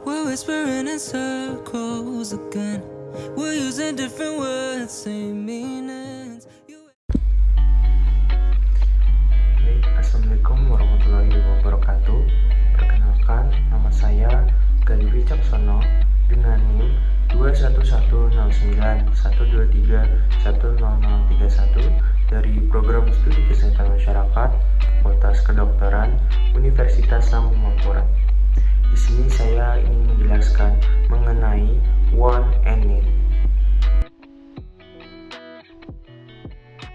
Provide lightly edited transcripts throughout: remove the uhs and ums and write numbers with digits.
We're whispering in circles again. We're using different words, same meanings. Baik, Assalamualaikum warahmatullahi wabarakatuh. Perkenalkan, nama saya Gali Wicaksono dengan NIM 2110912310031 dari Program Studi Kesehatan Masyarakat Fakultas Kedokteran Universitas Lambung Mangkurat. Di sini saya ingin menjelaskan mengenai want and need.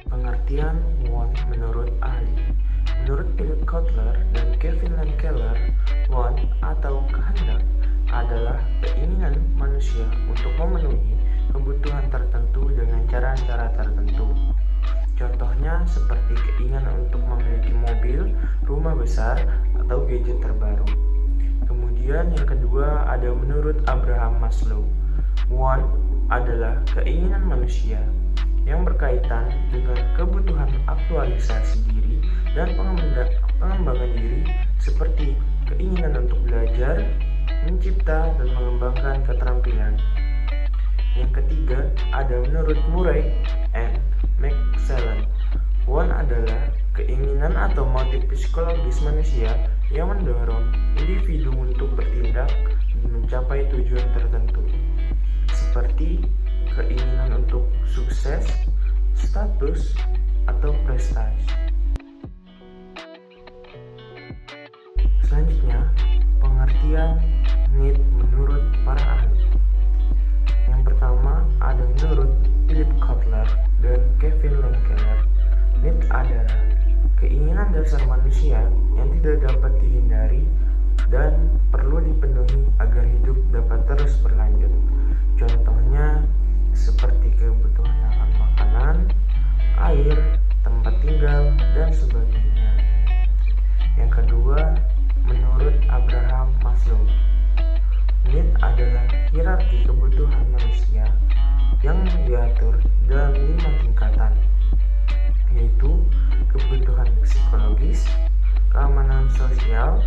Pengertian want menurut ahli. Menurut Philip Kotler dan Kevin Keller, want atau kehendak adalah keinginan manusia untuk memenuhi kebutuhan tertentu dengan cara-cara tertentu. Contohnya seperti keinginan untuk memiliki mobil, rumah besar, atau gadget terbaru. Kemudian yang kedua ada menurut Abraham Maslow. Want adalah keinginan manusia yang berkaitan dengan kebutuhan aktualisasi diri dan pengembangan diri seperti keinginan untuk belajar, mencipta, dan mengembangkan keterampilan. Yang ketiga ada menurut Murray and McClellan. Want adalah keinginan atau motif psikologis manusia yang mendorong individu untuk bertindak dan mencapai tujuan tertentu, seperti keinginan untuk sukses, status, atau prestasi. Selanjutnya, pengertian need menurut para ahli. Yang pertama ada menurut Philip Kotler dan Kevin Keller. Need adalah keinginan dasar manusia yang tidak dapat dihindari dan perlu dipenuhi agar hidup dapat terus berlanjut. Contohnya seperti kebutuhan akan makanan, air, tempat tinggal, dan sebagainya. Yang kedua, menurut Abraham Maslow, need adalah hierarki kebutuhan manusia yang diatur dalam 5 tingkatan, yaitu kebutuhan psikologis, keamanan sosial,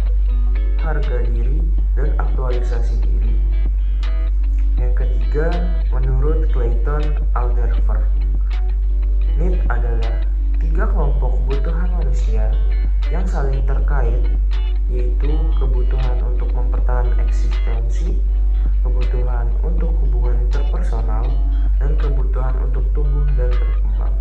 harga diri, dan aktualisasi diri. Yang ketiga, menurut Clayton Alderfer, need adalah 3 kelompok kebutuhan manusia yang saling terkait, yaitu kebutuhan untuk mempertahankan eksistensi, kebutuhan untuk hubungan interpersonal, dan kebutuhan untuk tumbuh dan berkembang.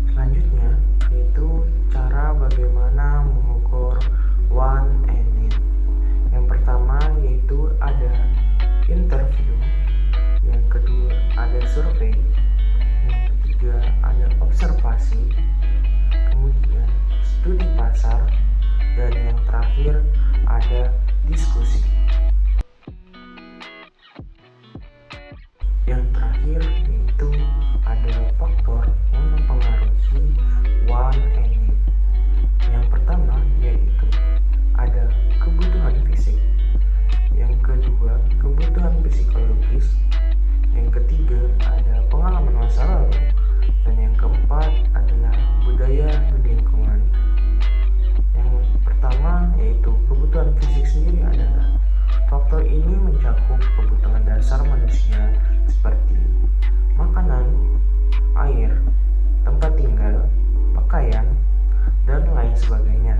Selanjutnya, yaitu cara bagaimana mengukur want and need. Yang pertama yaitu ada interview, yang kedua ada survei, yang ketiga ada observasi, kemudian studi pasar, dan yang terakhir ada diskusi. Yang terakhir yaitu ada faktor yang mempengaruhi want and need. Yang pertama yaitu ada kebutuhan fisik, yang kedua kebutuhan psikologis, yang ketiga ada pengalaman masa lalu, dan yang keempat adalah budaya dan lingkungan. Yang pertama yaitu kebutuhan fisik sendiri adalah faktor ini mencakup kebutuhan dasar manusia seperti makanan, air, tempat tinggal, pakaian, dan lain sebagainya.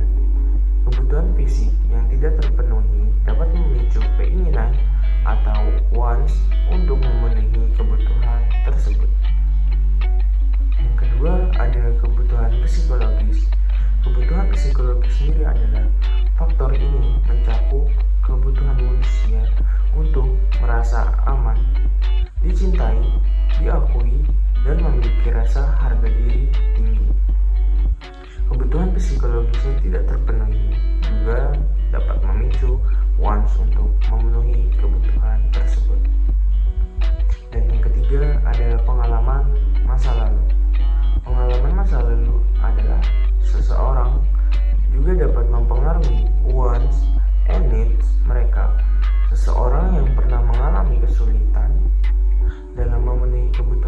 Kebutuhan fisik yang tidak terpenuhi dapat memicu keinginan atau wants untuk memenuhi kebutuhan tersebut. Yang kedua ada kebutuhan psikologis. Kebutuhan psikologis sendiri adalah faktor ini mencakup kebutuhan manusia untuk merasa aman, dicintai, diakui, dan memiliki rasa harga diri tinggi. Kebutuhan psikologis yang tidak terpenuhi juga dapat memicu wants untuk memenuhi kebutuhan tersebut. Dan yang ketiga ada pengalaman masa lalu. Pengalaman masa lalu adalah seseorang juga dapat mempengaruhi wants and needs mereka. Seseorang yang pernah mengalami kesulitan dalam memenuhi kebutuhan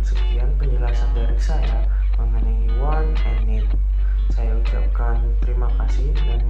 sekian penjelasan dari saya mengenai want and need. Saya ucapkan terima kasih dan